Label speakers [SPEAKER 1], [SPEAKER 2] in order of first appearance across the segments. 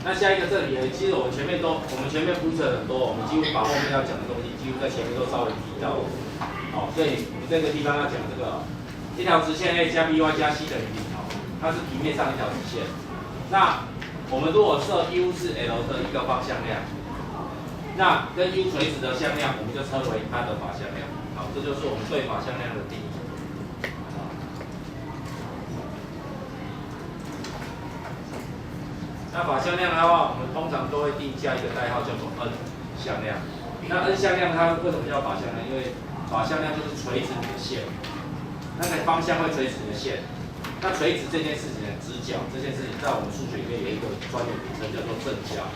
[SPEAKER 1] 那下一个这里，其实我们前面铺陈很多，我们几乎把后面要讲的东西，几乎在前面都稍微提到了。好，所以我们这个地方要讲这个一条直线 A 加 BY 加 C 等于0，它是平面上一条直线。那我们如果设 U 是 L 的一个方向量，那跟 U 垂直的向量，我们就称为它的法向量。好，这就是我们对法向量的定义。那法向量的话，我们通常都会定下一个代号，叫做 N 向量。那 N 向量它为什么叫法向量？因为法向量就是垂直你的线，那个方向会垂直你的线。那垂直这件事情呢，直角这件事情，在我们数学里面有一个专有名称叫做正交，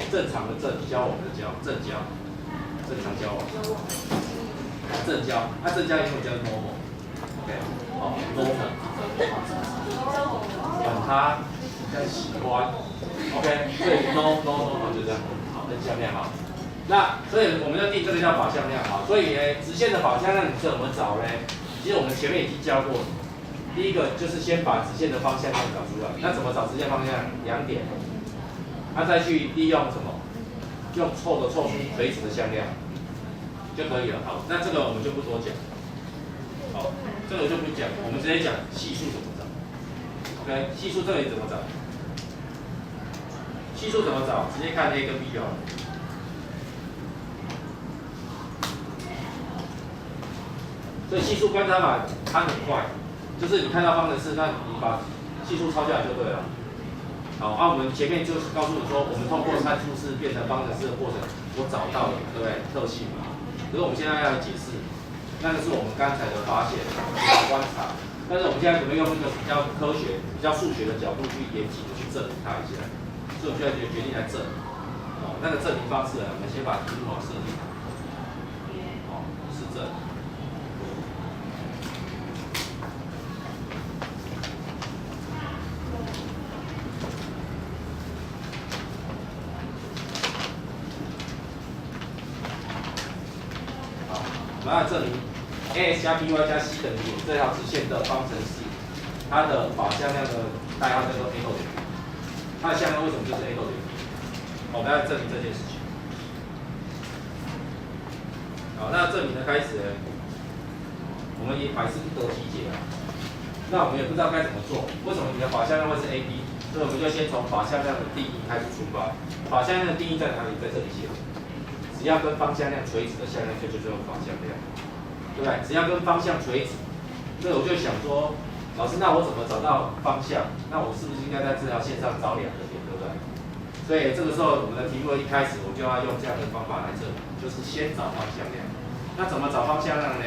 [SPEAKER 1] 正常的正，交往的交，正交，正常交往，正交。那正交英文叫 normal，OK， 好 ，normal， 管它在喜欢。OK， 所以 no 就这样，好，N向量好。那所以我们就定这个叫法向量好。所以呢，直线的法向量你怎么找呢？其实我们前面已经教过，第一个就是先把直线的方向量找出来。那怎么找直线方向量？2点，那再去利用什么？用凑出垂直的向量就可以了。好，那这个我们就不多讲。好，这个就不讲，我们直接讲系数怎么找。OK， 系数这里怎么找？系数怎么找？直接看 A 跟 B 就好了。所以系数观察法它很快，就是你看到方程式，那你把系数抄下来就对了。好，我们前面就是告诉你说，我们通过参数式变成方程式的过程，我找到了，对不对？特性嘛。可是我们现在要解释，那个是我们刚才的发现、观察。但是我们现在准备用一个比较科学、比较数学的角度去严谨的去证明它一下。所以我们现在决定来证。哦，那个证明方式呢，我们先把题目设定好。哦，是证。好，我们要证明 ax 加 by 加 c 等于0这条直线的方程式，它的法向量的代号叫做 a 等于。它的向量为什么就是 a 等于？我们要证明这件事情。好，那证明的开始呢，我们也百思不得其解啊。那我们也不知道该怎么做。为什么你的法向量会是 AB？ 所以我们就先从法向量的定义开始出发。法向量的定义在哪里？在这里写。只要跟方向量垂直的向量，就叫做法向量，对不对？只要跟方向垂直，所以我就想说，老师，那我怎么找到方向？那我是不是应该在这条线上找2个点，对不对？所以这个时候，我们的题目一开始我就要用这样的方法来证明，就是先找方向量。那怎么找方向量呢？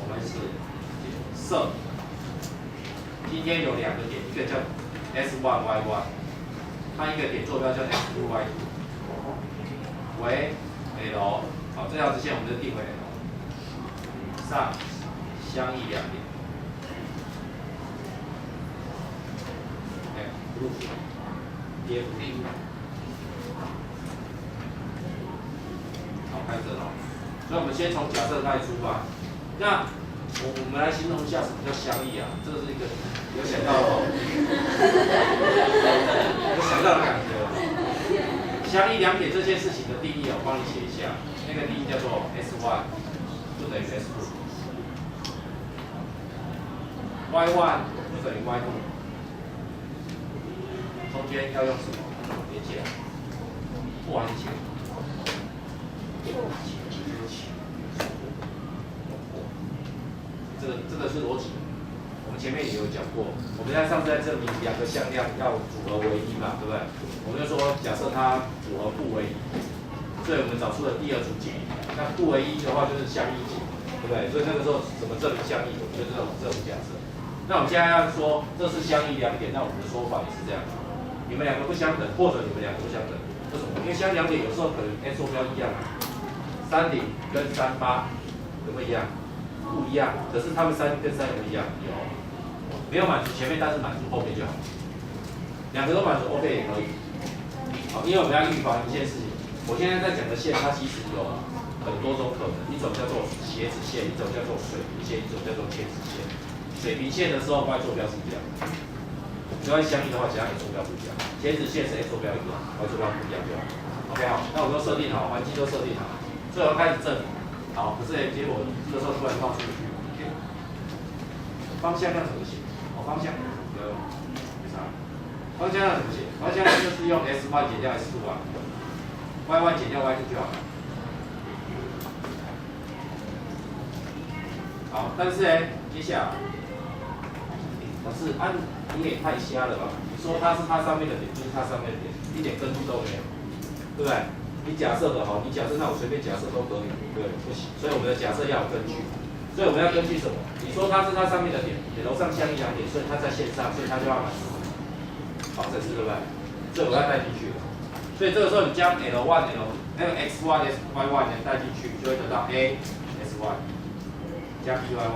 [SPEAKER 1] 我们是设今天有2个点，一个叫 S1、Y1， 它一个点坐标叫 S2、Y2， 为 L， 好，这条直线我们就定为 L， 上相异2点。跌幅，好，开始了。所以我们先从假设态出发。那我们来形容一下什么叫相异啊？这个是一个有想到哦，有想到的感觉。相异2点这件事情的定义，我帮你写一下。那个定义叫做 S1 就等于 S2， Y1 就等于 Y2。中间要用什么连接？不完全。这个是逻辑。我们前面也有讲过，我们上次在证明2个向量要组合为一嘛，对不对？我们就说假设它组合不为一，所以我们找出了第2组解。那不为一的话就是相异解，对不对？所以那个时候怎么证明相异？我们就是用这种假设。那我们现在要说这是相异2点，那我们的说法也是这样。你们2个不相等，或者你们2个不相等，为什么？因为相2点有时候可能 x 坐标一样，30跟38有没有一样？不一样。可是他们3跟3有没有一样？有。没有满足前面，但是满足后面就好。2个都满足 OK 也可以。好，因为我们要预防一件事情。我现在在讲的线，它其实有很多种可能，一种叫做斜直线，一种叫做水平线，一种叫做天直线。水平线的时候，y 坐标是这样。只要相应的话，其他 X 坐标不一样，前指线是 X 坐标一样，Y 坐标不一样就好。OK 好，那我都设定好，环境都设定好，所以我开始证明。好，可是结果这个时候突然冒出一句，方向要怎么写？方向没啥。方向要怎么写？方向就是用 S1 减掉 S2 啊 ，Y1 减掉 Y2 就好了。好，但是接下来，老师你也太瞎了吧？你说它是它上面的点，就是它上面的点，一点根据都没有，对不对？你假设的好，你假设那我随便假设都可以，对，不行。所以我们的假设要有根据，所以我们要根据什么？你说它是它上面的点，点楼上相应两点，所以它在线上，所以它就要满4，好，这是对不对？所以我要带进去了。所以这个时候你将 L1 那个 X1 Y1 带进去，就会得到 A S1 加 B Y1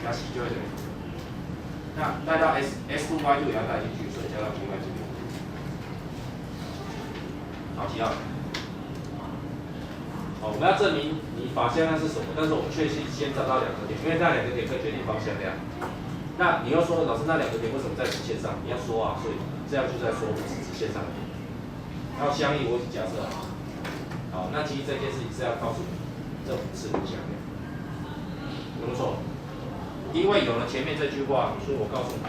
[SPEAKER 1] 加 C 就会等于。那带到 S2 Y2 也要带进去，所以加到 B Y2。好，几号？好，我们要证明你法向量是什么，但是我们确实先找到2个点，因为那2个点可以决定方向量。那你又说，老师那2个点为什么在直线上？你要说啊，所以这样就在说不是直线上的点。然后相应我已经假设好，好，那其实这件事情是要告诉你，这不是理想量，有没有错？因为有了前面这句话，所以我告诉你，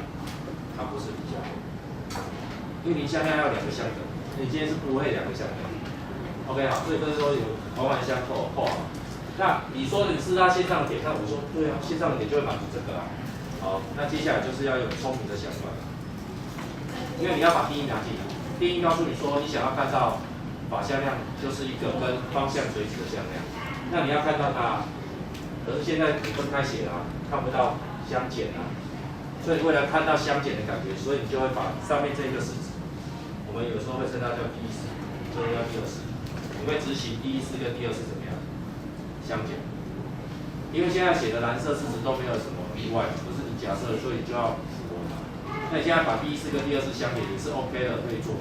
[SPEAKER 1] 它不是理想量。因为离相量要2个相等，你今天是不会2个相等。OK 好，所以这是说有环环相扣，扣好。那你说你是它线上的点，那我说对啊，线上的点就会满足这个啊。好，那接下来就是要有聪明的想法，因为你要把定义拿进来。定义告诉你说，你想要看到法向量就是一个跟方向垂直的向量，那你要看到它，可是现在你分开写了、啊，看不到相减啊，所以为了看到相减的感觉，所以你就会把上面这个式子，我们有时候会称它叫第一式，这个叫第二式，你会执行第一式跟第二式怎么样相减？因为现在写的蓝色式子都没有什么例外，不是你假设，所以你就要符合它。那你现在把第一式跟第二式相减也是 OK 的，可以做。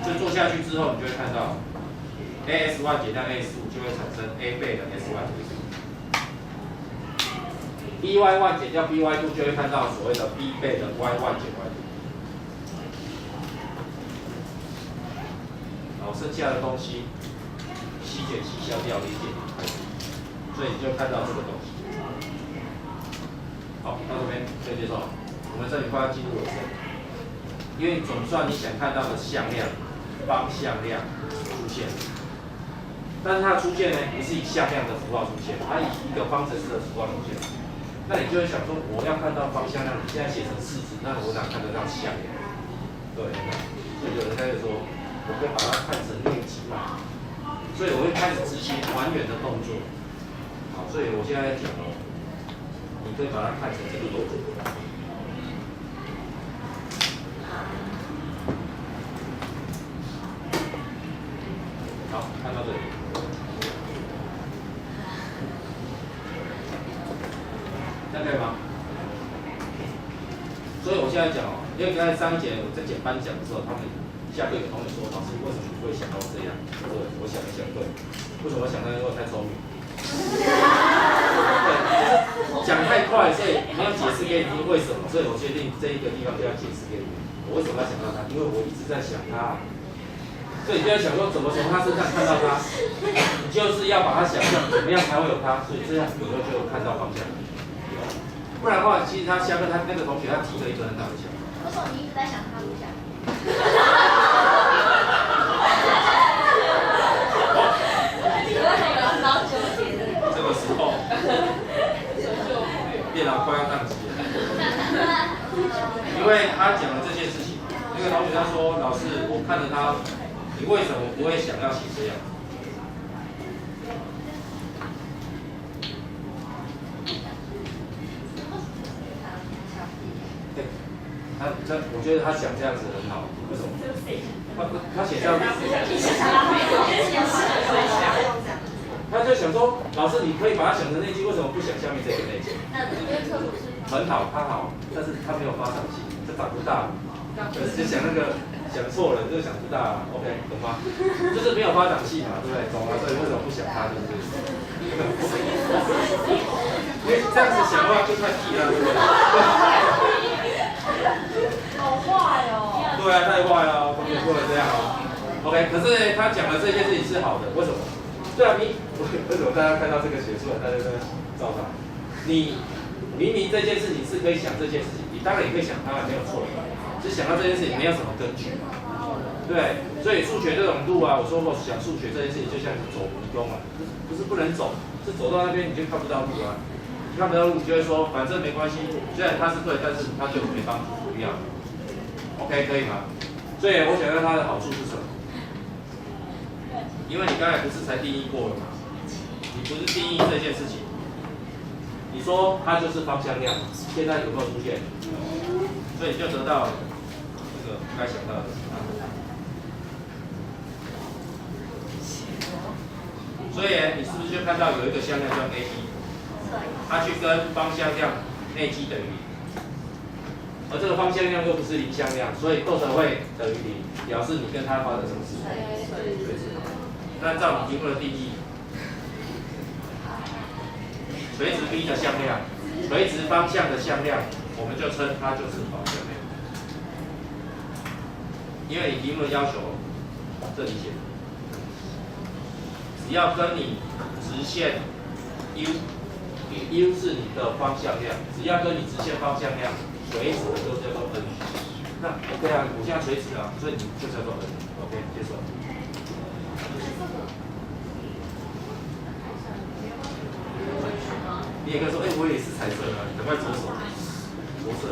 [SPEAKER 1] 所以做下去之后，你就会看到 AS1 减掉 AS5 就会产生 A 倍的 S1。BY1 减掉 BY2 就会看到所谓的 B 倍的 Y1 减 Y2。然后剩下的东西C减C消掉，0减0开始，所以你就看到这个东西。好，到这边可以接受。我们这里快要进入尾声，因为总算你想看到的向量、方向量出现，但是它的出现呢，不是以向量的符号出现，它以一个方程式的符号出现。那你就会想说，我要看到方向量，你现在写成式子，那我哪看得到向量？对，所以有人开始说，我可以把它看成内积嘛，所以我会开始执行还原的动作。好，所以我现在讲哦，你可以把它看成这个动作。好，看到这里，这样可以吗？所以我现在讲哦，因为刚才上一节我在简班讲的时候，他们下课有同学说，老师为什么你会想到这样？我想一想，对，为什么我想到因为我太聪明？对，讲太快，所以没有解释给你听为什么，所以我决定这一个地方就要解释给你。我为什么要想到它？因为我一直在想它。所以你就在想说，怎么从他身上看到他，你就是要把它想象怎么样才会有他，所以这样以后就有看到方向。不然的话，其实他下课他那个同学他提了一个很大的想法。
[SPEAKER 2] 我说你一直在想他录下。
[SPEAKER 1] 这个时候，电脑快要宕机了，因为他讲了这件事情。那个同学他说，老师，我看着他。你为什么不会想要写这样？对，我觉得他想这样子很好，为什么？他写这样子，他就想说，老师你可以把它想成内积，为什么不想下面这个内积？很好，他好，但是他没有发展性，他长不大，就想那个。想错了，就想不大、啊、，OK， 懂吗？就是没有发展性嘛，对不对？懂了，所以为什么不想它，对不对？因为这样子想的话就太低了，对不对？
[SPEAKER 2] 好坏
[SPEAKER 1] 啊，太坏了，不能这样哦。OK， 可是呢，他讲的这件事情是好的，为什么？对啊，为什么大家看到这个写出来，大家在照他？你明明这件事情是可以想这件事情，你当然也可以想它没有错，只是想到这件事情没有什么根据嘛，对，所以数学这种路啊，我说过想数学这件事情就像是走迷宫啊，不是不能走，是走到那边你就看不到路啊，你看不到路你就会说反正没关系，虽然它是对，但是它对我没帮助，不要 ，OK 可以吗？所以我想到它的好处是什么？因为你刚才不是才定义过了吗？你不是定义这件事情，你说它就是方向量，现在有没有出现？所以你就得到这个该想到的答案。所以你是不是就看到有一个向量叫 AB， 它去跟方向量内积等于0，而这个方向量又不是零向量，所以构成会等于0，表示你跟它发生什么事？垂直。那照你题目的定义，垂直 B 的向量，垂直方向的向量，我们就称它就是方向量。因为你题目的要求，这里写，只要跟你直线 U 是你的方向量，只要跟你直线方向量垂直的就叫做 N。那 OK 啊，我现在垂直啊，所以你就叫做 N。OK， 接受。你也可以说，我也是彩色的，赶快着手，着色。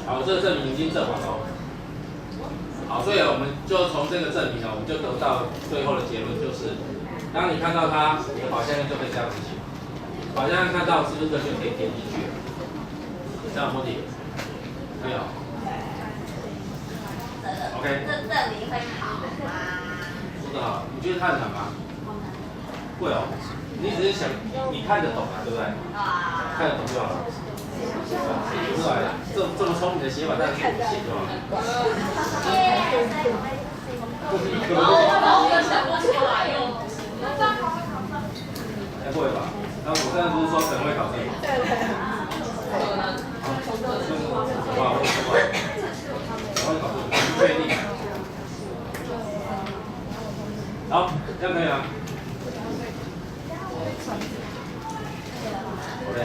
[SPEAKER 1] 好，这个证明已经证完了。好，所以我们就从这个证明呢，我们就得到最后的结论，就是当你看到它，你的跑向量就可以这样子写。跑向量看到是不是就可以点进去？这样目的没有 ？OK。
[SPEAKER 2] 这里会考吗？
[SPEAKER 1] 说得好，你觉得它很难吗？会哦，你只是想你看得懂啊，对不对？看得懂就好了。写出来，这么聪明的写法，当然是我写就好了。
[SPEAKER 2] 我想不出来哟。
[SPEAKER 1] 还会吧？那我刚才不是说可能会考这个？哇，我会考这个，不确定。好，这样可以吗？好累啊。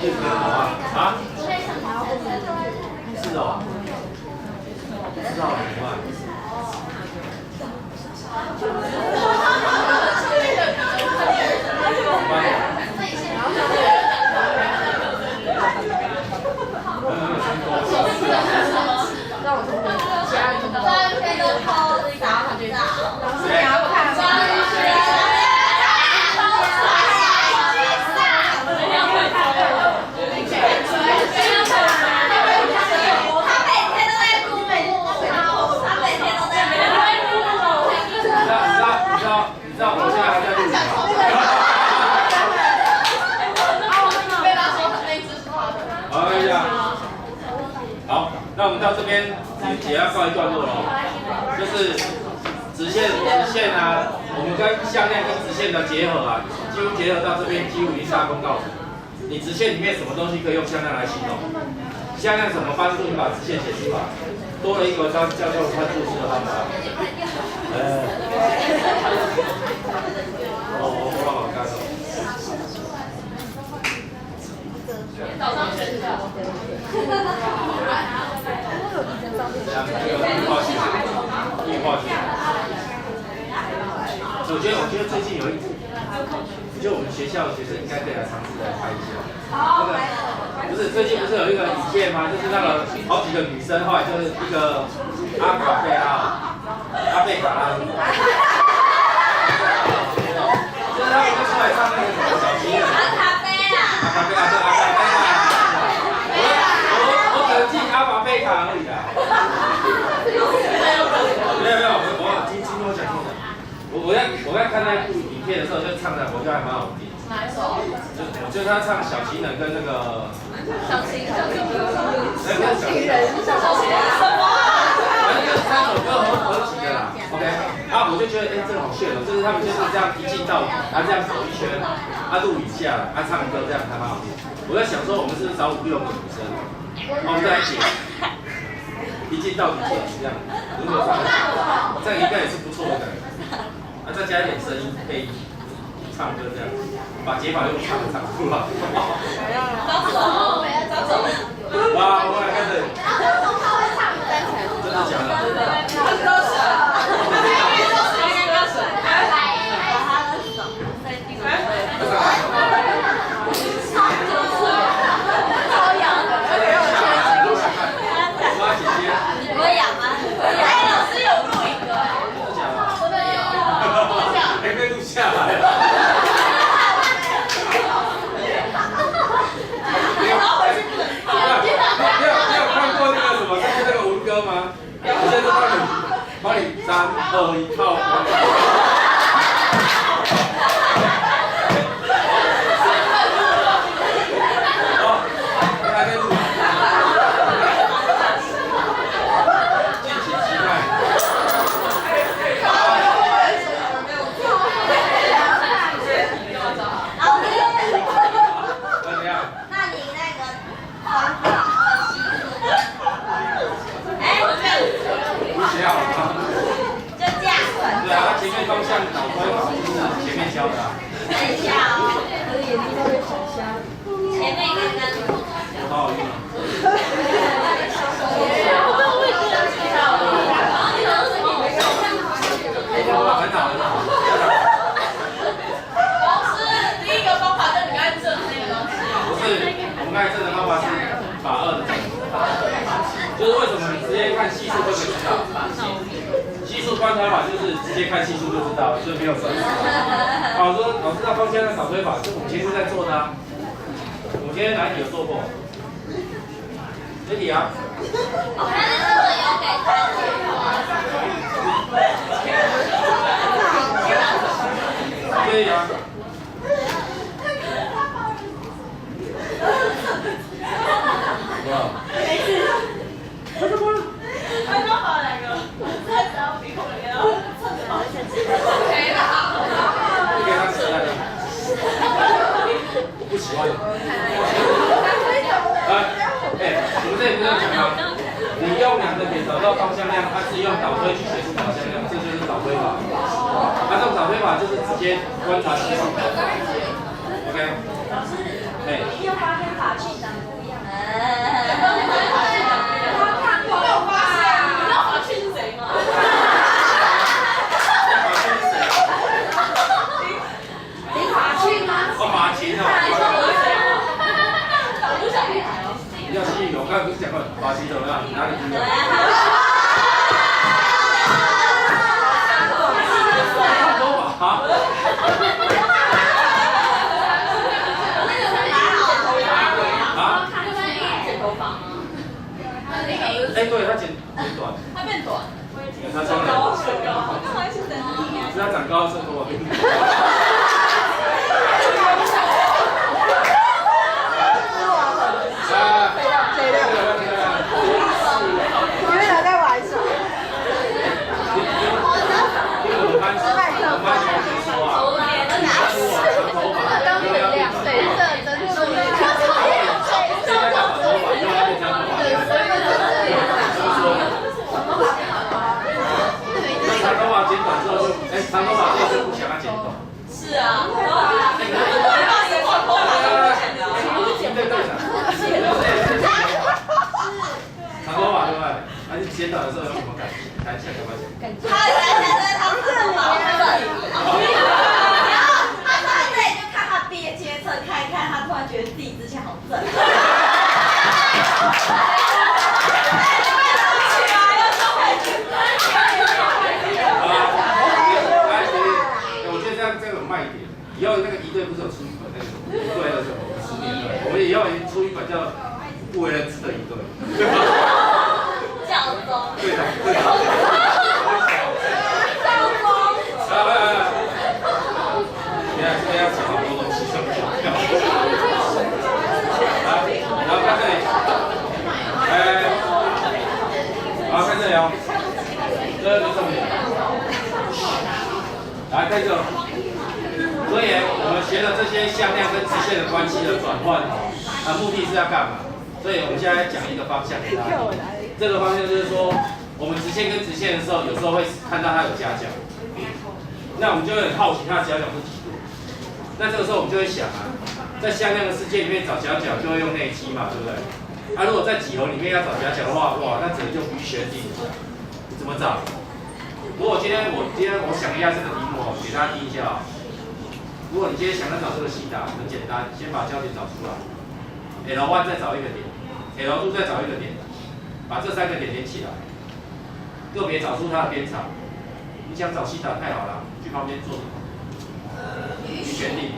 [SPEAKER 1] 这个好啊？啊？是哦。知道了，明白。
[SPEAKER 2] 让我同学家里都偷找不到，你要看吗？
[SPEAKER 1] 你知道我现在还在录吗？哎呀，好，那我们到这边也要告一段落了，就是直线啊，我们跟向量跟直线的结合啊，几乎结合到这边几乎已经大功告成。你直线里面什么东西可以用向量来形容？向量怎么帮助你把直线写出来？多了一个叫做看注释的方法。我好干哦。
[SPEAKER 2] 早上学的。
[SPEAKER 1] 液化学。我觉得最近有一部，就我们学校的学生应该可以来尝试来拍一下。那个不是最近不是有一个影片吗？就是那个好几个女生，后来就是一个阿卡贝拉，就是他们就出来唱那个什么小情人。阿卡贝拉。我只能记阿卡贝卡而已啦。没有，我听我讲听的。我在看那部影片的时候，就唱的我觉得还蛮好听。
[SPEAKER 2] 哪一首？
[SPEAKER 1] 我觉得他唱小情人跟那个。
[SPEAKER 2] 小情人。
[SPEAKER 1] 反正就3首歌就觉得这个好炫哦，就是他们就是这样一镜到底，这样走一圈，录影下来，唱歌这样还蛮好听。我在想说，我们是不是找5、6个女生，我们在一起一镜到底这样，轮流唱，这样应该也是不错的。再加一点声音配音，唱歌这样，把解法用唱的唱出来。张总，哇，我来看这里。他会唱歌，真的假的？他是歌神，帮你3、2、1，套。还在录。敬请期待。怎样？
[SPEAKER 3] 那你那个方法的系数，
[SPEAKER 1] 不需要吗？
[SPEAKER 3] 就这样。
[SPEAKER 1] 对啊，前面方向导推法就是前面教的啊。
[SPEAKER 3] 等一下哦。前面刚刚。
[SPEAKER 1] 好好用啊。很好很好。
[SPEAKER 2] 老师，第一个方法就是你刚才正的那个东西。
[SPEAKER 1] 不是，我们刚才正的方法是把2的正，就是为什么你直接看系数就可以知道。系数观察法就是直接看系数就知道，所以没有分数。好，说老师那方向的导推法是我们今天在做的啊。我们今天哪一题有做过？这题啊。
[SPEAKER 3] 但是这个有给参
[SPEAKER 1] 可以啊。哇！快点过来！
[SPEAKER 2] 刚刚好2个，再只要鼻孔里面，侧着跑一下可以了。
[SPEAKER 1] 不给他吃了。不喜欢。我们这里不是要讲吗？你用2个点找到方向量，它是用导推去写出方向量，这就是导推法。这种导推法就是直接观察系数。OK。
[SPEAKER 2] 你有发现法器长不一样？
[SPEAKER 1] 要吸引我刚才不是讲过法器怎么样？哪里不一样？长头发啊？
[SPEAKER 2] 剪头发吗？
[SPEAKER 1] 对，他剪短。
[SPEAKER 2] 它变短。
[SPEAKER 1] 他长高，是他长高，剩头发变短。长头发就不想要剪短。
[SPEAKER 2] 是啊。然后对
[SPEAKER 1] 长头发对不对？那你剪短的时候有什么感觉？弹起来干嘛剪？
[SPEAKER 3] 他这里，然后他坐在这里就看他憋接侧，看一看，他突然觉得自己之前好正。
[SPEAKER 1] 以后那个1对不是有出一本那个1对的时候10年对，我们以后出一本叫不为人知的1对。
[SPEAKER 3] 教宗。
[SPEAKER 1] 对的，对的。
[SPEAKER 3] 教宗。
[SPEAKER 1] 你看这边要讲好多东西，上不了。然后看这里，好看这里哦，这是重点。来看这个。所以我们学了这些向量跟直线的关系的转换目的是要干嘛？所以我们现在讲一个方向给大家。这个方向就是说，我们直线跟直线的时候，有时候会看到它有夹角，那我们就会很好奇它的夹角是几度。那这个时候我们就会想在向量的世界里面找夹角，就会用内积嘛，对不对？如果在几何里面要找夹角的话，哇，那整个就鱼玄定。怎么找？如果今天我想一下这个题目给大家听一下如果你今天想要找这个西塔，很简单，先把焦点找出来 ，L1 再找一个点 ，L2 再找一个点，把这3个点连起来，个别找出它的边长。你想找西塔太好了，去旁边做什么？鱼旋定。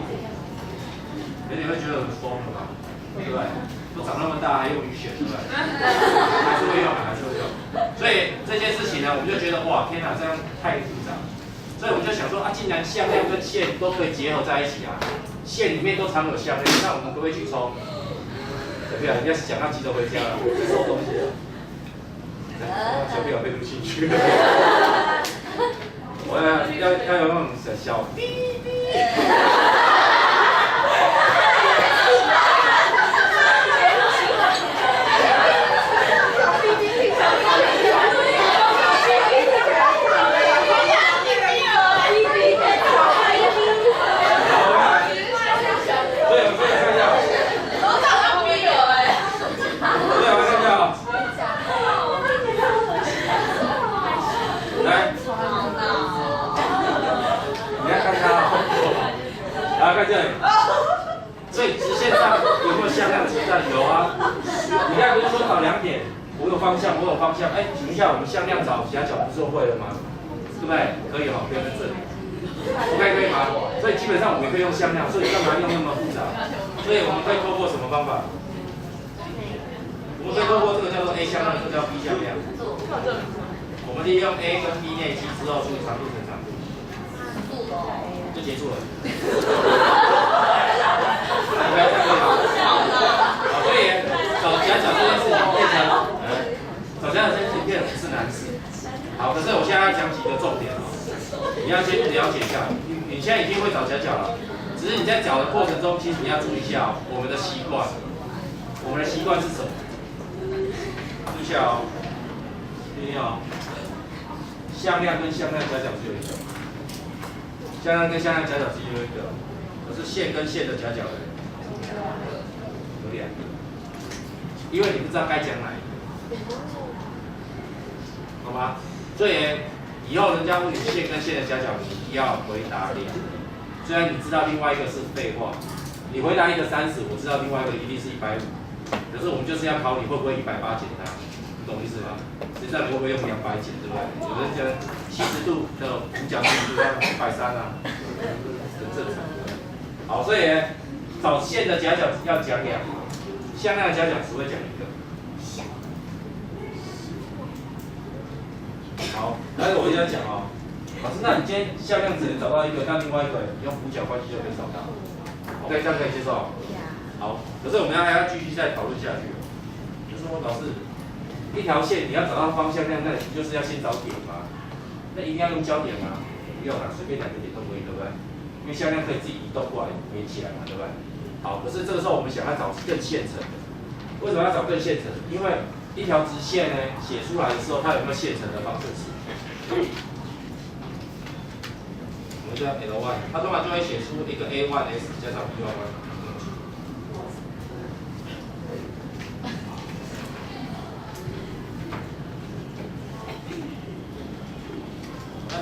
[SPEAKER 1] 你会觉得很疯了吧？对不对？都长那么大还用鱼旋，对不对？还是会用，还是会用。所以这件事情呢，我们就觉得哇，天哪，这样太复杂。所以我们就想说既然向量跟线都可以结合在一起线里面都藏有向量，那我们可不可以去抽？小朋友，你要想要急着回家了，在收东西了。小朋友被录进去了。我要有那种小哔哔。看这里，所以直线上有没有向量存在？有你刚才不是说找2点，我有方向，请问一下，我们向量找夹角不是就会了吗？对不对？可以不要在这里。OK 可以吗？所以基本上我们可以用向量，所以干嘛用那么复杂？所以我们可以透过什么方法？我们可以透过这个叫做 A 向量，这个叫 B 向量。我们利用 A 跟 B 内积之后除以长度乘长度。就结束了。所以找夹角这件事情变成，找夹角这件事情变得不是难事。好，可是我现在要讲几个重点你要先了解一下，你现在已经会找夹角了，只是你在找的过程中，其实你要注意一下我们的习惯，我们的习惯是什么？注意一下注意向量跟向量夹角只有一个。向量跟向量夹角只有一个，可是线跟线的夹角有2个，因为你不知道该讲哪一个，好吗？所以以后人家问你线跟线的夹角，你要回答2。虽然你知道另外一个是废话，你回答一个30，我知道另外一个一定是150，可是我们就是要考你会不会180减它，你懂意思吗？知道你会不会用200减，对不对？有人觉得70度的五角形就要130很正常。好，所以找线的夹角要讲2个，向量的夹角只会讲1个。好，但是我就要讲老师，那你今天向量只能找到1个，那另外一个你用五角关系就可以找到。OK， 这样可以接受。好，可是我们还要继续再讨论下去，就说老师。一条线你要找到方向量，那你就是要先找点嘛？那一定要用焦点吗？不用随便2个点都可以，对不对？因为向量可以自己移动过来连起来嘛，对不对？好，可是这个时候我们想要找更现成的，为什么要找更现成的？因为一条直线呢，写出来的时候它有没有现成的方程式？我们叫 L1， 它通常就会写出一个 A1S 加上 B11。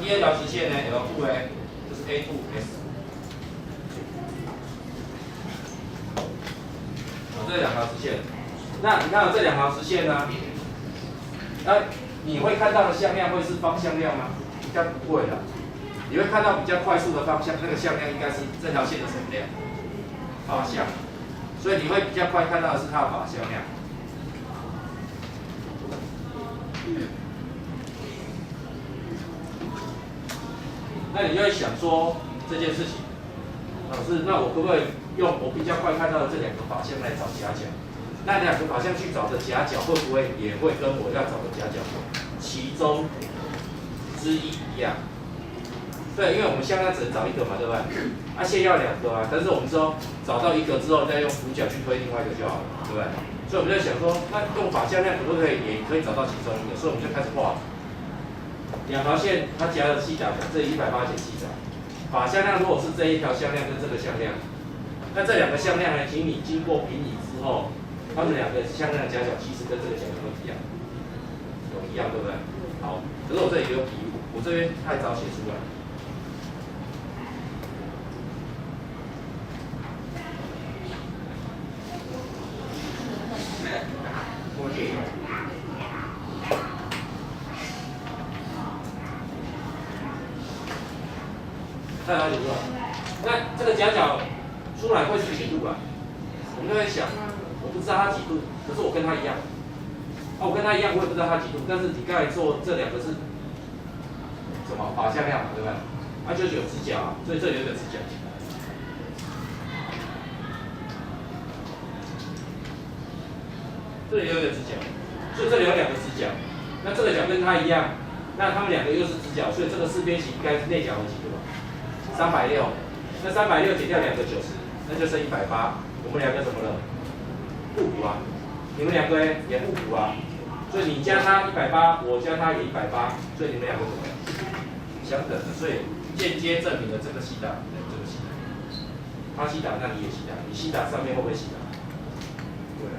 [SPEAKER 1] 第2条直线呢 ，L2 呢，就是 A2S。这2条直线，那你看这2条直线呢，你会看到的向量会是方向量吗？应该不会的。你会看到比较快速的方向，那个向量应该是这条线的什么量？法向。所以你会比较快看到的是它的法向量。那你就会想说这件事情，老师，那我可不可以用我比较快看到的这2个法向来找夹角？那2个法向去找的夹角会不会也会跟我要找的夹角其中之一样？对，因为我们向量只能找一个嘛，对不对？啊，线要2个啊，但是我们说找到一个之后，再用辅角去推另外一个就好了，对不对？所以我们就想说，那用法向量可不可以也可以找到其中一个？所以我们就开始画2条线，它夹了西塔，这180减西塔。法向量如果是这一条向量跟这个向量，那这2个向量呢，请你经过平移之后，它们2个向量的夹角其实跟这个角有没有一样？有一样，对不对？好，可是我这里有笔误，我这边太早写出来。太早写出来，那这个夹角出来会是几度啊？我们就在想，我不知道它几度，可是我跟它一样。我跟它一样，我也不知道它几度，但是你刚才做这2个是什么法向量嘛，对不对？它就是有直角啊，所以这里有一个直角。这里有一个直角，所以这里有2个直角。那这个角跟它一样，那它们2个又是直角，所以这个四边形应该是内角为几度啊？360。那360减掉2个90，那就剩180。我们2个怎么了？互补啊。你们2个也互补啊。所以你加它180，我加它也180，所以你们2个怎么样？相等的，所以间接证明了这个西塔，这个西塔，它西塔，那你也西塔，你西塔上面会不会西塔？对啊。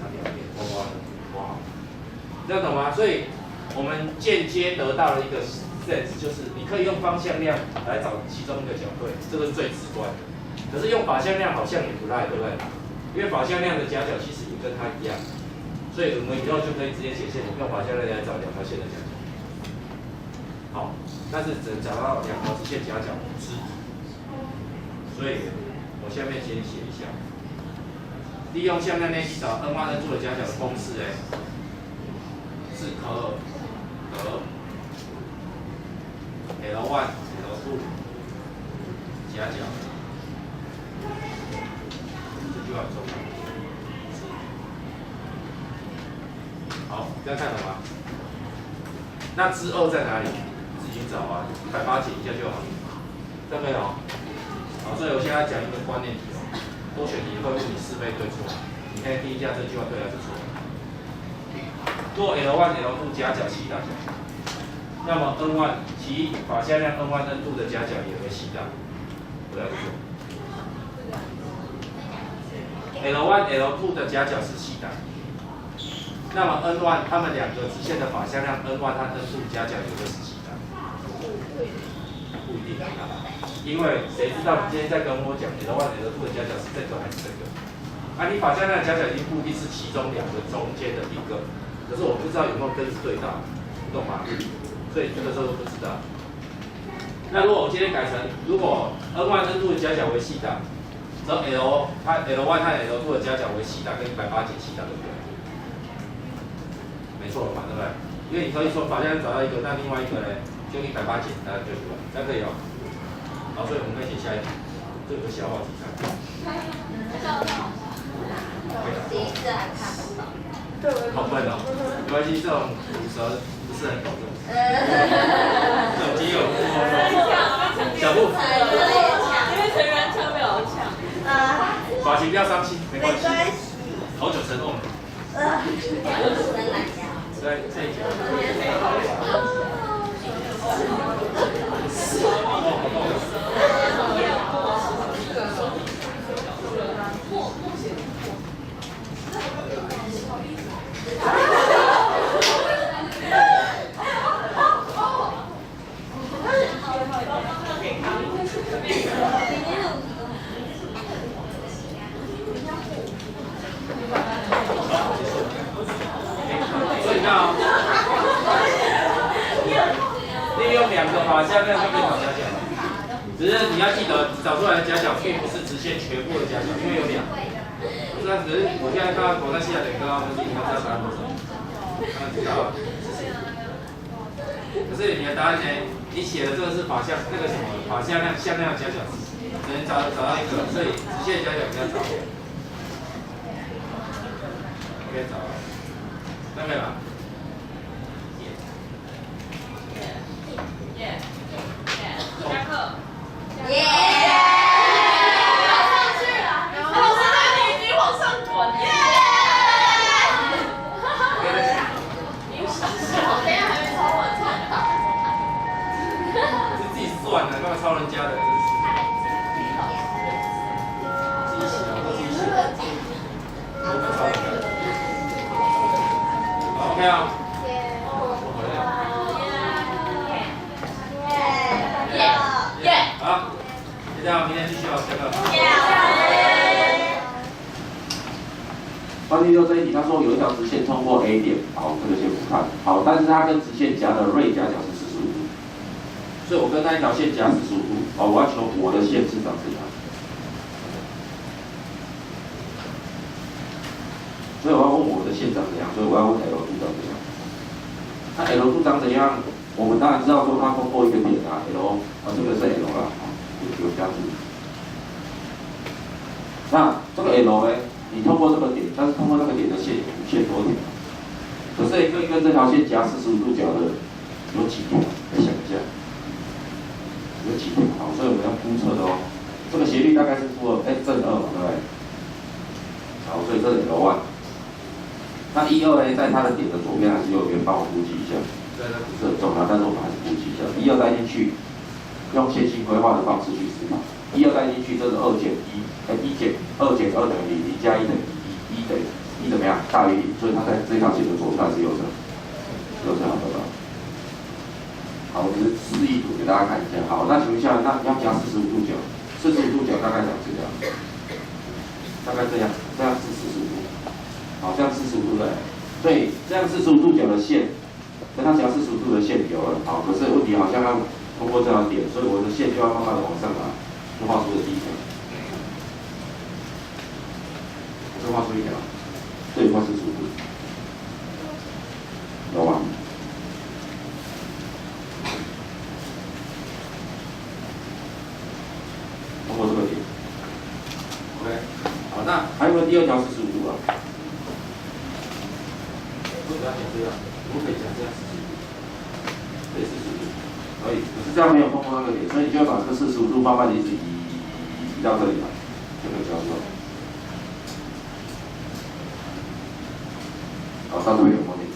[SPEAKER 1] 差点哇，这样懂吗？所以我们间接得到了一个 sense， 就是你可以用方向量来找其中一个角对，这个是最直观的。可是用法向量好像也不赖，对不对？因为法向量的夹角其实也跟它一样，所以我们以后就可以直接写线，我们用法向量来找2条线的夹角。好，但是只能找到2条直线夹角5次，所以我下面先写一下，利用向量练习找 n1 n2的夹角的公式是可得 L1 L2 夹角。这句话很重要。好，这样看懂吗？那之2在哪里？自己找啊，180减一下就好了。这样没有？好，所以我现在讲一个观念题哦，多选题会问你是非对错，你可以听一下这句话对还是错。若 L1 L2 夹角西塔角，那么 N1 其法向量 N1 N2 的夹角也为西塔，对还是错？L1 L2 的夹角是西塔，那么 N1 它们2个直线的法向量 N1 和 N2 夹角也会是西塔，不一定啊，因为谁知道你今天在跟我讲 L1 L2 的夹角是这个还是这个？啊，你法向量的夹角一定不一定是其中2个中间的一个，可是我不知道有没有跟是对到，你懂吗？所以这个时候不知道。那如果我今天改成，如果 N1 N2 的夹角为西塔，则 它 L1 和 L2 的夹角为西塔跟180减西塔，对不对？没错了嘛，对不对？因为你可以从法向量找到一个，那另外一个呢，就180减它就出来，这样可以哦。好，所以我们可以写下一题，这有个小话题看。
[SPEAKER 3] 第一次还看不懂。
[SPEAKER 1] 好笨哦，没关系，这种毒舌不是很懂这种。这种肌肉小布，
[SPEAKER 2] 因为成员特别好抢。
[SPEAKER 1] 发型不要伤心，没关系。好久成功了。在这一集。所以你看啊，利用2个法向量就可以找夹角，只是你要记得找出来的夹角并不是直线全部的夹角，因为有2个。那只是我现在看到口袋西亚等于刚刚分析，你要知道答案多少？当然知道了。可是你的答案呢？你写的这个是法向那个什么法向量向量夹角，只能找到一个，所以直线夹角比较少。可以找到，这样可以吧？ OK 啊？好，就这样，明天继续哦，下课。
[SPEAKER 4] 关于这一题，他说有一条直线通过 A 点，好，这个先不看，好，但是它跟直线夹的锐夹角是45度，所以我跟那一条线夹45度，哦，我要求我的线是长这样，所以我要问我的线长怎样，所以我要问 L 度长怎样。那 L 度长怎样？我们当然知道说它通过一个点啊 ，L， 这个是 L 啦，有这样子。那这个 L 呢？你通过这个点，但是通过那个点的线有无限多条，可是一个这条线夹45度角的有几条？来想一下，有几条？好，所以我们要估测的哦。这个斜率大概是负2，正2嘛，对不对？好，所以这里有1。那1、2呢，在它的点的左边还是右边？帮我估计一下。对，那不是很重要，但是我们还是估计一下。1、2带进去，用线性规划的方式去思考。1、2带进去，这是2减1，1减2减2等于0，0加1等于1，1等于1怎么样？大于0，所以它在这条线的左侧还是右侧？右侧，好不好？好，我只是示意图给大家看一下。好，那请问一下，那要夹45度角，45度角大概长这样，大概这样，这样是45度。好，这样45度的，所以这样45度角的线，跟它夹45度的线有了。好，可是问题好像要通过这条点，所以我的线就要慢慢的往上拿。就画出了第一条，这画出一条，这里画45度，有吗？通过这个点 ，OK， 好，那还有没有第二条45度啊？为什么要讲这样？我可以讲这样45度，对，45度。可以，可是这样没有通过那个点，所以你就要把这个45度慢慢的一直移到这里来，就可以交出来。好，到这边有没有问题？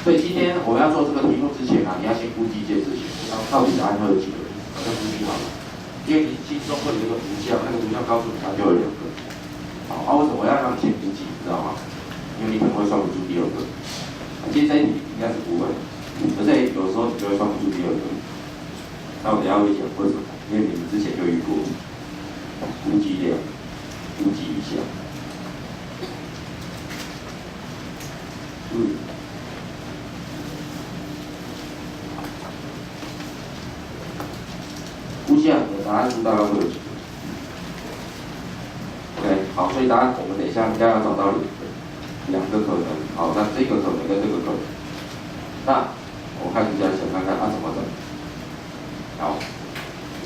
[SPEAKER 4] 所以今天我们要做这个题目之前啊，你要先估计一件事情，到底答案会有几个？先估计好了。因为你心中会有一个图像，那个图像告诉你它就有2个。好，为什么我要让你先估计？你知道吗？因为你可能会算不出第2个。其实这一题应该是不会。可是有时候你就会算不出第2个，那我等下会讲为什么，因为你们之前就遇过，估计量，估计一下，估计量的答案数大概会有几个 ？OK， 好，所以答案我们等一下应该要找到2个可能，好，那这个可能跟这个可能，那我开始这样想看看它怎么整。好，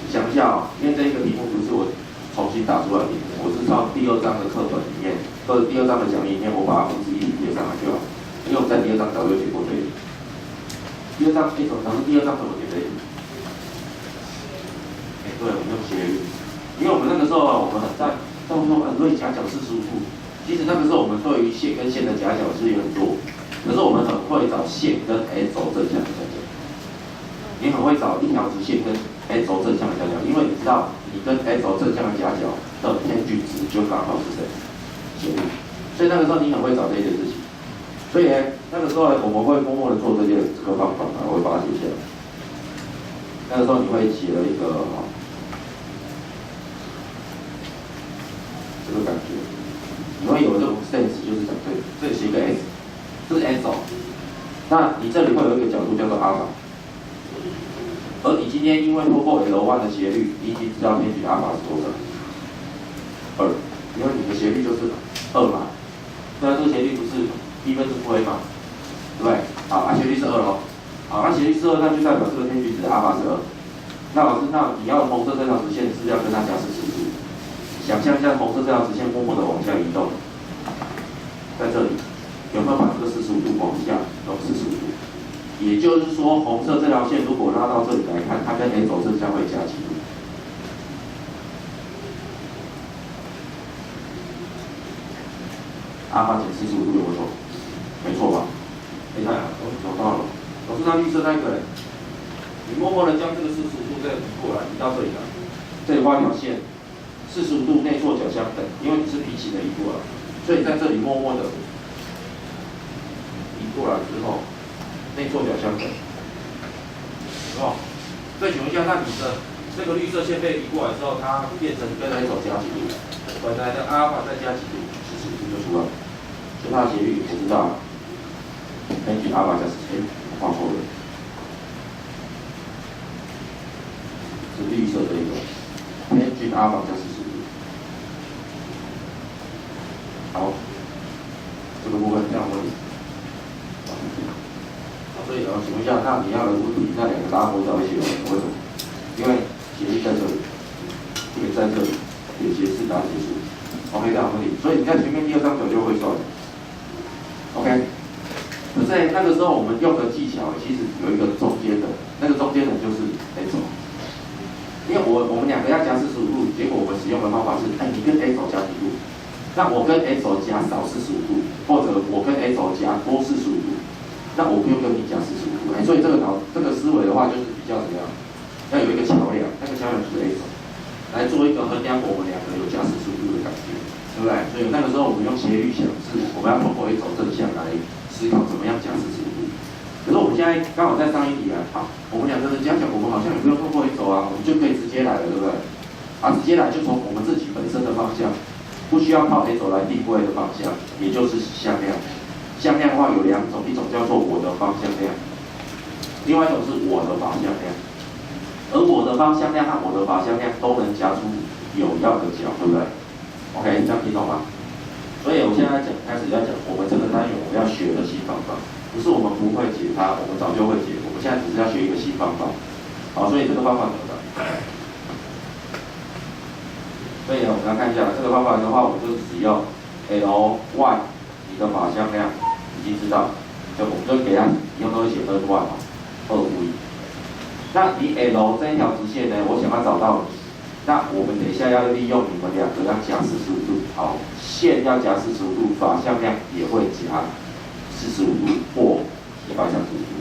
[SPEAKER 4] 想一下哦，因为这个题目不是我重新打出来的题目，我是照第2章的课本里面，或者第2章的讲义里面，我把它复制贴上来就好。因为我们在第2章早就解过这一题。第2章怎么？老师第2章怎么解这一题？对，我们用斜率，因为我们那个时候啊，我们在说锐夹角45度，其实那个时候我们对于线跟线的夹角是很弱。可是我们很会找线跟 S 轴正向的夹角，你很会找一条直线跟 S 轴正向的夹角，因为你知道你跟 S 轴正向的夹角的偏距值就刚好是谁？斜率。所以那个时候你很会找这件事情，所以呢，那个时候我们会默默的做这个方法，我会把它写下来。那个时候你会写了一个这个感觉，你会有这种 sense， 就是讲对，这里写一个 S。这是 S 轴，那你这里会有一个角度叫做阿法，而你今天因为透过 L1 的斜率，你已经知道偏距阿法是多少？2，因为你的斜率就是2嘛，对啊，这个斜率不是1分之负 A 嘛，对不对？好，斜率是2咯，好，那斜率是2，那就代表这个偏距值阿法是2。那老师，那你要红色这条直线是要跟它加45度，想象一下红色这条直线默默的往下移动，在这里。有没有把这个45度往下弄45度？也就是说，红色这条线如果拉到这里来看，它跟 S 轴正向会加几度？阿法减45度有没有错？没错吧？你看，找到了。老师，那绿色那个，你默默的将这个45度再移过来，移到这里来，这里画一条线，45度内错角相等，因为你是平行的移过来，所以在这里默默的。移移过来之后，内错角相等，哦，所以请问一下，那你的这个绿色线被移过来之后，它变成跟 A 轴加几度？本来的阿尔法再加几度，45度就出来了。所以它的斜率我知道，tangent 阿尔法加10，画错了，是绿色的一个 tangent 阿尔法加45度。好，这个部分这样问。所以请问一下，那你要的问题，那两个答案合在一起了，为什么？因为斜率在这里，也在这里，也斜视答案结束。OK， 这样问题，所以你在前面第二张表就会算。OK， 可是那个时候我们用的技巧其实有一个中间的，那个中间的就是 A 轴。因为我们两个要加45度，结果我们使用的方法是，你跟 A 轴加几度？那我跟 A 轴加少45度，或者我跟 A 轴加多45度。那我不用跟你讲45度，所以这个思维的话，就是比较怎么样？要有一个桥梁，那个桥梁就是 A 轴，来做一个衡量我们两个有加45度的感觉，对不对？所以那个时候我们用斜率想是，我们要通过 A 轴正向来思考怎么样加45度。可是我们现在刚好在上一题好，我们两个人讲，我们好像也不用通过 A 轴啊，我们就可以直接来了，对不对？直接来就从我们自己本身的方向，不需要靠 A 轴来定位的方向，也就是向量。向量的话有两种，一种叫做我的方向量，另外一种是我的法向量。而我的方向量和我的法向量都能加出有要的角，对不对 ？OK， 这样听懂吗？所以我现在开始要讲我们这个单元我们要学的新方法，不是我们不会解它，我们早就会解，我们现在只是要学一个新方法。好，所以这个方法怎么的？所以我们来看一下这个方法的话，我们就只用 L_y 你的法向量。已经知道，就我们就给它以后都会写2万2V。那你 L 这一条直线呢，我想要找到你，那我们等一下要利用你们两个要加45度，好，线要加45度，法向量也会加45度或135度。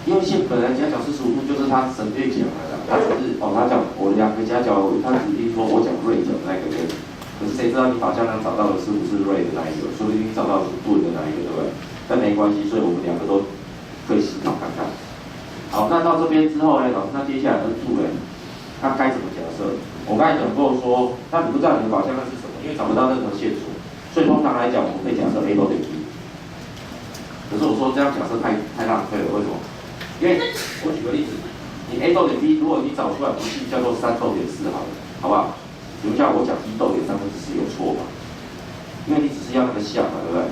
[SPEAKER 4] 因为线本来夹角45度就是它省略讲了啦，它只是他讲我两个夹角，他指定说我讲锐角那个人，可是谁知道你法向量找到的是不是锐的那一个？说不定你找到的是钝的那一个，对不对？但没关系，所以我们两个都可以思考看看。好，那到这边之后呢，老师，那接下来N2呢，它该怎么假设？我刚才讲过说，那你不知道你的法向量是什么，因为找不到任何线索，所以通常来讲，我们可以假设 A 都等于 B。可是我说这样假设太浪费了，为什么？因为我举个例子，你 A 逗点 B， 如果你找出来不是叫做3逗点4好了，好不好？比如像我讲1逗点4/3有错嘛？因为你只是要那个项嘛，对不对？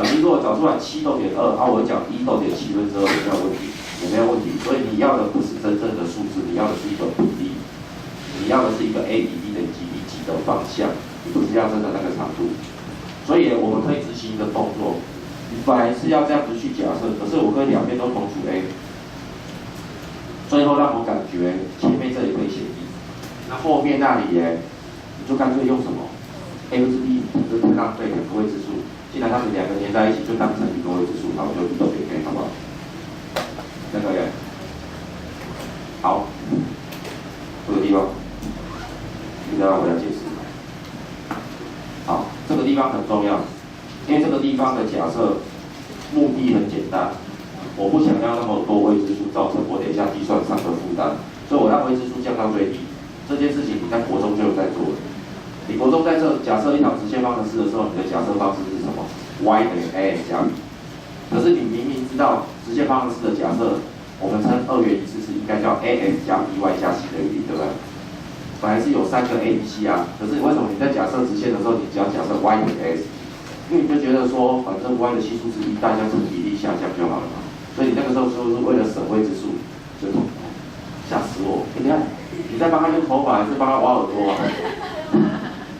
[SPEAKER 4] 你如果找出来7逗点2，我讲1逗点7/2有没有问题？也没有问题。所以你要的不是真正的数字，你要的是一个比例，你要的是一个 A 比 B 等于几比几的方向，你不是要真的那个长度。所以我们可以执行一个动作，你本来是要这样子去假设，可是我可以两边都同属 A。最后让我感觉前面这里可以写 B， 那后面那里呢，你就干脆用什么 A 不是 B， 这太浪费两个未知数。既然它们两个连在一起，就当成一个未知数，好，我就1逗点 A， 好不好？那个耶，好，这个地方，你再让我来解释。好，这个地方很重要，因为这个地方的假设目的很简单。我不想要那么多未知数，造成我等一下计算上的负担，所以我让未知数降到最低。这件事情你在国中就有在做了。你国中在这假设一条直线方程式的时候，你的假设方式是什么 ？y 等于 ax 加 b。可是你明明知道直线方程式的假设，我们称二元一次是应该叫 ax 加 by 加 c 等于0，对不对？本来是有3个 a、b、c 啊，可是为什么你在假设直线的时候，你只要假设 y 等于 x？ 因为你就觉得说，反正 y 的系数之一，大家成比例下降就好了嘛。所以你那个时候是不是为了省未知数，就吓死我！你看，你在帮他用头发还是帮他挖耳朵啊？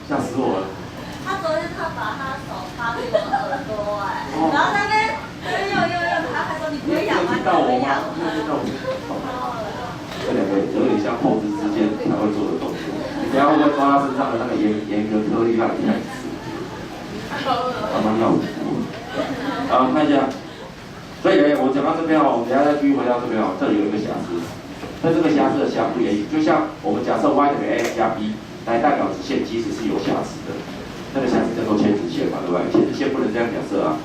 [SPEAKER 4] 吓死我了！
[SPEAKER 3] 他昨天他把他手插进我耳朵然后那边用，他还说你不会痒吗？
[SPEAKER 4] 听到我吗？听到我。这两个有点像后肢之间才会做的动作。你等下会不会抓他身上的那个严格颗粒让你看一次？慢慢要。好，看一下。所以呢，我讲到这边我们等下再继续回到这边这里有一个瑕疵。那这个瑕疵的相互也就像我们假设 y 等于 x 加 b 来代表直线其实是有瑕疵的，那个瑕疵叫做切直线嘛，对不对？切直线不能这样假设啊。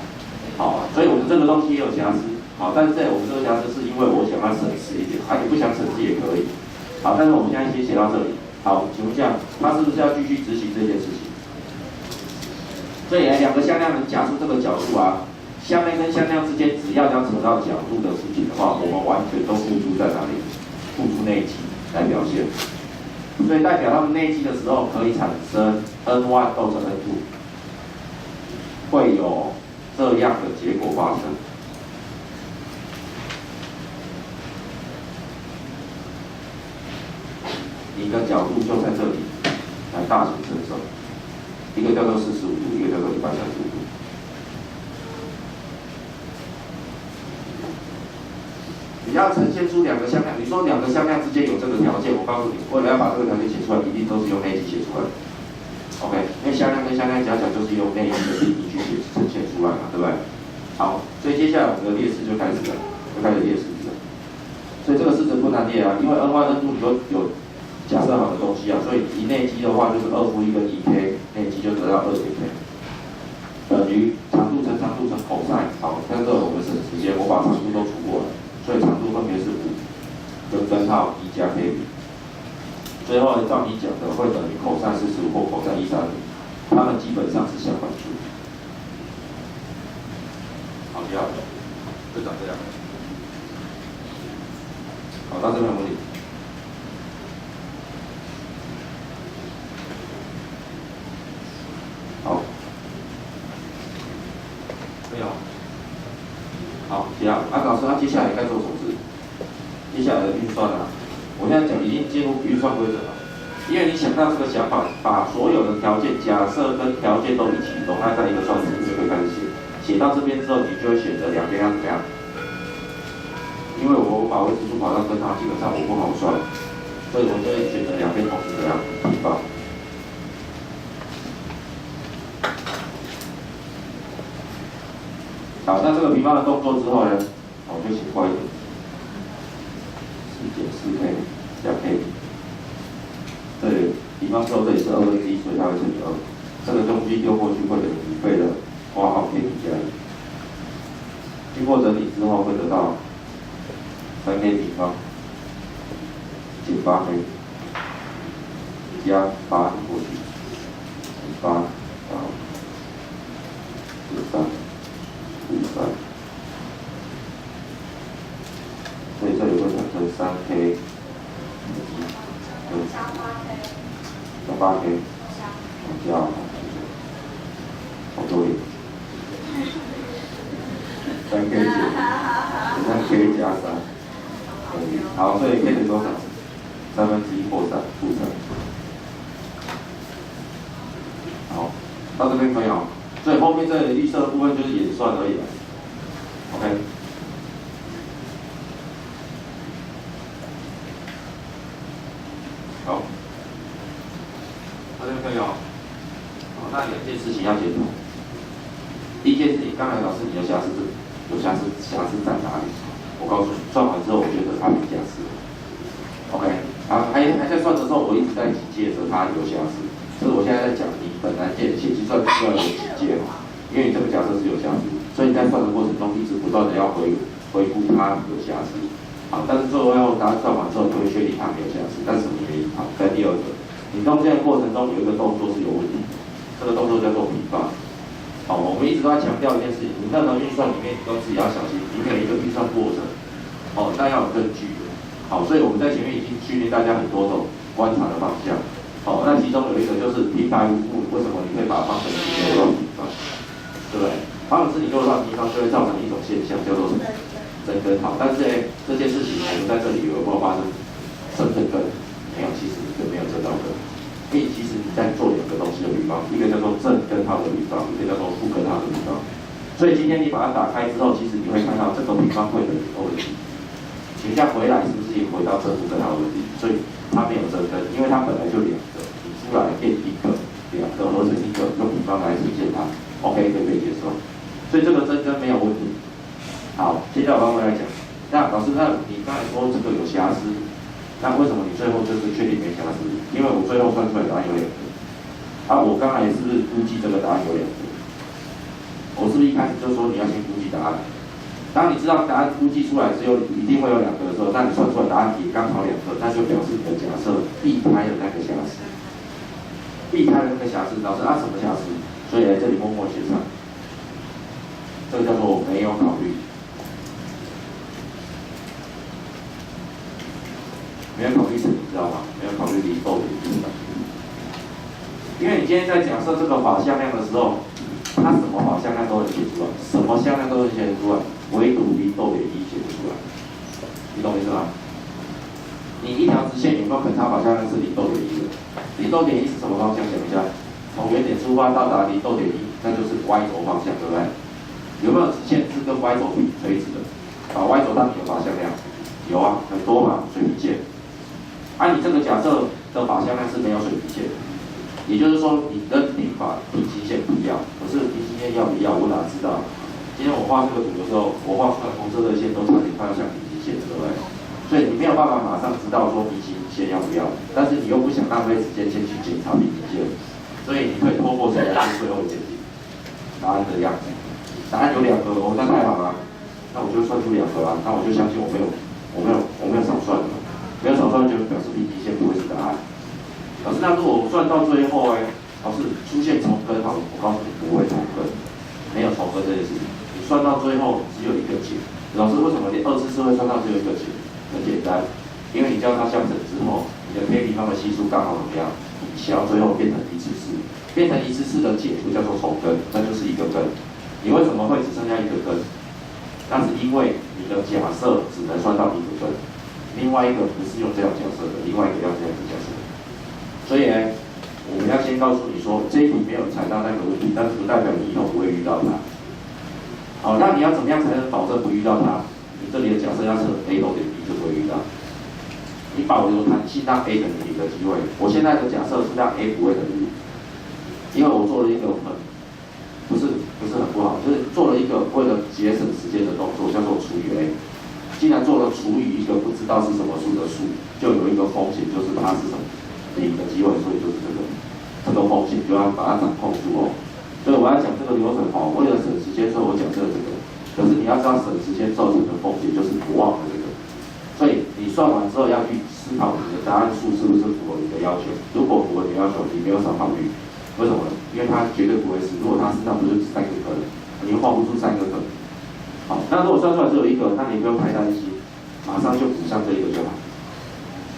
[SPEAKER 4] 好，所以我们这个东西也有瑕疵。好，但是在我们这个瑕疵是因为我想要省事一点，你不想省事也可以。好，但是我们现在先写到这里。好，请问一下，他是不是要继续执行这件事情？所以两个向量能假设这个角度啊，向量跟向量之间只要扯到角度的事情的话，我们完全都付诸在哪里？付诸内积来表现。所以代表它们内积的时候可以产生 n1 构成 n2， 会有这样的结果发生。一个角度就在这里来大形成手，一个叫做45度，一个叫做135度。你要呈现出两个向量，你说两个向量之间有这个条件，我告诉你，为了要把这个条件写出来，一定都是用内积写出来的。OK， 因为向量跟向量加起来就是用内积的定义去呈现出来嘛，对不对？好，所以接下来我们的列式就开始了，列式了。所以这个式子不难列啊，因为 n1、n2 你都有假设好的东西啊，所以一内积的话就是2负1跟1k， 内积就得到2k， 等于长度乘长度乘 cos。好，但是我们省时间，我把长度都除过来，所以长度分别是5跟根号1加 k。最后照你讲的会等于 cos 45或 cos 130，它们基本上是相反数。好，第二个就长这样。好，到这边有问题。好，没有。好，第二，老师，他接下来该做什么事？接下来的运算啊，我现在讲已经进入运算规则了。因为你想到这个想法，把所有的条件、假设跟条件都一起容纳在一个算式，就可以开始写。写到这边之后，你就会选择两边要怎么样？因为我把未知数跑到根号，基本上我不好算，所以我就会选择两边同时怎样平方。好，那这个平方的动作之后呢，我就写快一点，4减4k 加 k。这里平方之后这里是1/2，所以它会乘以2。这个东西丢过去会等于1倍的括号 k 加1。经过整理之后会得到3k 平方减8k 加8过去，8然后13。所以这里会产生3k 加 8k 加好多点，3k 加3，好，所以 k 等于多少？1/3或3负3。好，到这边可以哦。所以后面这预设的部分就是演算而已了。OK。好，到这边可以哦。好，那2件事情要检讨。第一件事情，刚才老师你的瑕疵在哪里？我告诉你，算完之后我觉得它有瑕疵。OK， 啊，还在算的时候，我一直在警戒着它有瑕疵。所以我现在在讲，你本来写计算需要有警戒嘛，因为你这个假设是有瑕疵，所以你在算的过程中一直不断的要回顾它有瑕疵。好，但是最后答案算完之后，你会确定它没有瑕疵，但是什么原因？好，在第二个，你中间的过程中有一个动作是有问题的，这个动作叫做平方。好，我们一直都在强调一件事情，你任何运算里面你都自己要小心，你每一个运算过程，哦，那要有根据的。好，所以我们在前面已经训练大家很多种观察的方向。好，那其中有一个就是平白无故，为什么你可以把方程式给乱平方？对不对？方程式你给我乱平方，就会造成一种现象，叫做什么？增根。好，但是这件事情我们在这里有没有发生生成根？没有，其实就没有增到根。因为其实你在做2个东西的比方，一个叫做正根号的比方，一个叫做负根号的比方。所以今天你把它打开之后，其实你会看到这个平方会等于2的题。请问一下回来是不是也回到正负根号的题？所以它没有增根，因为它本来就2个，你出来变1个，2个合成1个，用平方来呈现它 ，OK 可以被接受。所以这个增根没有问题。好，接下来我们来讲，那老师，那你刚才说这个有瑕疵，那为什么你最后就是确定没瑕疵？因为我最后算出来答案有2个，啊，我刚才是不是估计这个答案有2个？我是不是一开始就说你要先估计答案？当你知道答案估计出来只有一定会有2个的时候，那你算出来答案也刚好2个，那就表示你的假设避开了那个瑕疵，避开了那个瑕疵。老师什么瑕疵？所以来这里默默写上，这个叫做没有考虑。没有考虑什么，你知道吗？没有考虑离豆的意思。因为你今天在假设这个法向量的时候，它什么法向量都能写出来，什么向量都能写得出来，唯独离豆点一写不出来。你懂我意思吗？你一条直线有没有可能它法向量是离豆点一的？离豆点一是什么方向？想一下，从原点出发到达离豆点一，那就是 y 轴方向，对不对？有没有直线是跟 y 轴垂直的？把 y 轴当你的法向量？有啊，很多嘛，水平线。你这个假设的法向量是没有水平线的，也就是说你跟定法平行线不要。可是平行线要不要，我哪知道？今天我画这个图的时候，我画出来红色的线都差点快要像平行线，对不对？所以你没有办法马上知道说平行线要不要，但是你又不想浪费时间先去检查平行线，所以你可以拖过谁来做最后检定答案的样子。答案有2个，那太好了，那我就算出2个了，那我就相信我没有少算的。没有少算就表示平行线不会是答案。老师，那如果我算到最后老师出现重根，好了，我告诉你不会重根，没有重根这件事情。你算到最后只有一个解。老师为什么连2次式会算到只有一个解？很简单，因为你叫它相乘之后，你的 k 平方的系数刚好怎么样？抵消，最后变成1次式。变成1次式的解不叫做重根，那就是一个根。你为什么会只剩下一个根？那是因为你的假设只能算到一个根。另外一个不是用这样假设的，另外一个要这样子假设。所以我们要先告诉你说，这一题没有踩到那个问题，但是不代表你以后不会遇到它。好，那你要怎么样才能保证不遇到它？你这里的假设要是 A 等于 B 就不会遇到。你保留弹性，让 A 等于0的机会。我现在的假设是让 A 不会等于0，因为我做了一个不是很不好，就是做了一个为了节省时间的动作，叫做除以 A。既然做了除以一个不知道是什么数的数，就有一个风险，就是它是什么0的机会，所以就是这个风险就要把它掌控住哦。所以我要讲这个流程为了省时间，所以我讲这个。可是你要知道省时间造成的风险就是不忘了这个。所以你算完之后要去思考你的答案数是不是符合你的要求。如果符合你的要求，你没有少考虑。为什么呢？因为它绝对不会是，如果它是，那不就只3个可能，你又画不出3个可能。好，那如果算出来只有一个，那你不用太担心，马上就补上这一个就好。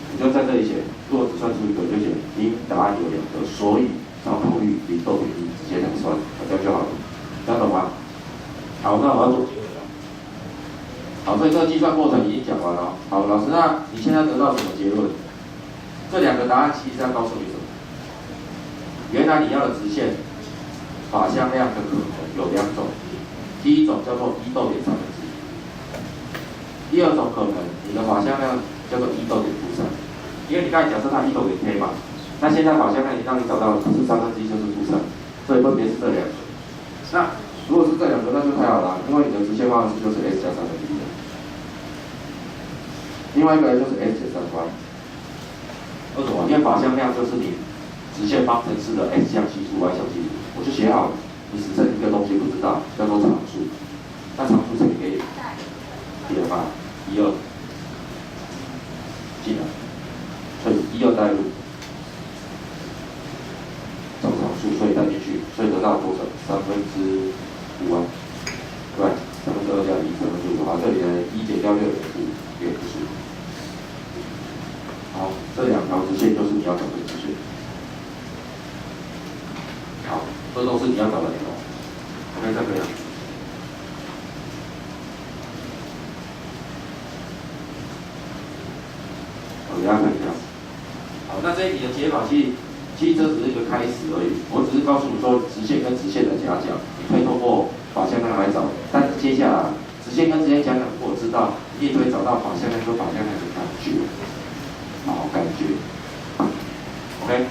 [SPEAKER 4] 你就在这里写，如果只算出一个，就写你答案有2个，所以少考虑0逗点1，直接这样算，这样就好了。这样懂吗？好，那我要做结尾了。好，所以这个计算过程已经讲完了。好，老师，那你现在得到什么结论？这2个答案其实是要告诉你什么？原来你要的直线法向量的可能有2种。第一种叫做1逗点3分之一，第二种可能你的法向量叫做1逗点负3，因为你刚才假设它1逗点 k 嘛，那现在法向量让你找到了不是3分之一就是负3，所以分别是这2个。那如果是这2个，那就太好了，因为你的直线方程式就是 s 加3分之一的，另外一个就是 s 减3y。为什么？因为法向量就是你直线方程式的 x 项系数 y 项系数，我就写好了。你只剩一个东西不知道，叫做常数。那常数乘以 a， 点嘛，1、2进来，所以1、2带入，找常数，所以带进去，所以得到多少？5/3啊，对，2/2加1/5，好，这里呢1减掉6等于5，也不是。好，这2条直线就是你要找的直线。好，这都是你要找的内容。OK， 再可以了。我给大家看一下。好，那这一题的解法其实这只是一个开始而已。我只是告诉你说，直线跟直线的夹角，你可以透过法向量来找。但是接下来，直线跟直线夹角，如果知道，你也可以找到法向量跟法向量的感觉。好，感觉。OK。